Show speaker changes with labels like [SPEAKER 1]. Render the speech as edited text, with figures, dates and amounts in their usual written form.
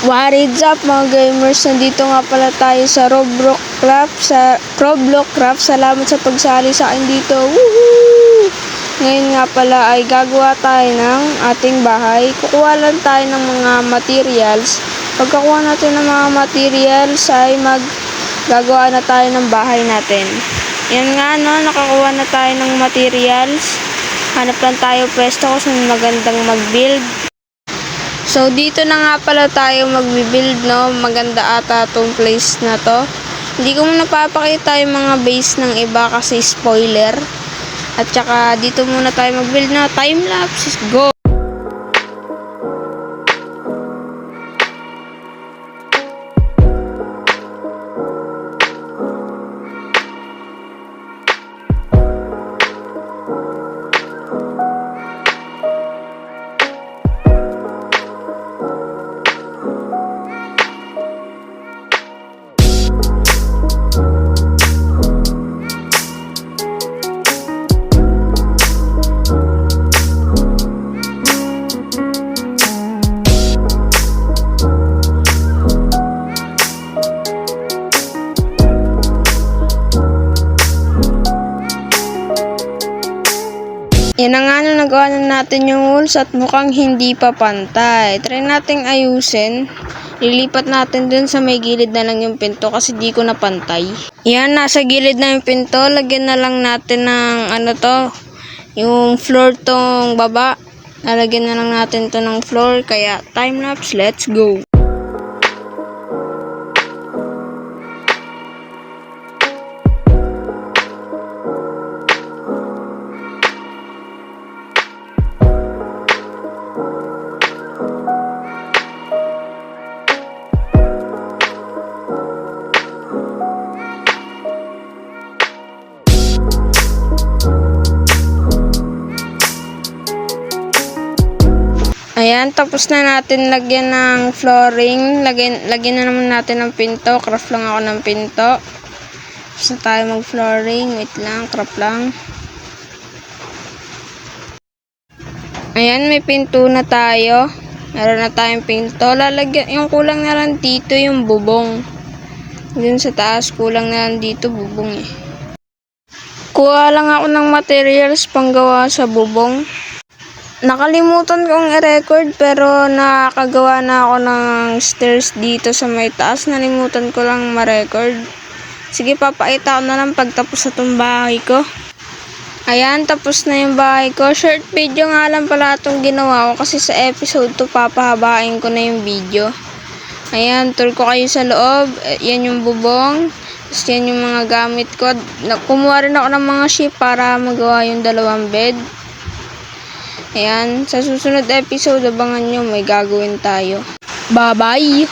[SPEAKER 1] What is up mga gamers? Nandito nga pala tayo sa Roblox Craft. Salamat sa pagsali sa akin dito. Woohoo! Ngayon nga pala ay gagawa tayo ng ating bahay. Kukuha lang tayo ng mga materials. Pagkakuha natin ng mga materials ay gagawa na tayo ng bahay natin. Yan nga no, nakakuha na tayo ng materials. Hanap lang tayo pwesto kung saan magandang mag-build. So, dito na nga pala tayo magbibuild, no? Maganda ata itong place na to. Hindi ko muna papakita yung mga base ng iba kasi spoiler. At saka, dito muna tayo magbuild na. Time-lapse, go! Yan na nga na nagawa na natin yung walls at mukhang hindi pa pantay. Try nating ayusin. Lilipat natin dun sa may gilid na lang yung pinto kasi di ko na pantay. Yan, nasa gilid na yung pinto. Lagyan na lang natin ng yung floor tong baba. Lalagyan na lang natin to ng floor. Kaya time-lapse, let's go! Ayan, tapos na natin lagyan ng flooring. Lagyan na naman natin ng pinto. Craft lang ako ng pinto. Tapos na tayo mag-flooring. Wait lang, craft lang. Ayan, may pinto na tayo. Meron na tayong pinto. Lalagyan, yung kulang na lang dito yung bubong. Dun sa taas, kulang na lang dito bubong eh. Kuha lang ako ng materials panggawa sa bubong. Nakalimutan kong i-record pero nakagawa na ako ng stairs dito sa may taas. Nalimutan ko lang ma-record. Sige, papakita ko na lang pagtapos sa itong bahay ko. Ayan, tapos na yung bahay ko. Short video nga lang pala itong ginawa ko kasi sa episode 2 papahabain ko na yung video. Ayan, tour ko kayo sa loob. Yan yung bubong. Tapos yan yung mga gamit ko. Kumuha rin ako ng mga sheep para magawa yung dalawang bed. Ayan, sa susunod episode, abangan nyo, may gagawin tayo. Bye-bye!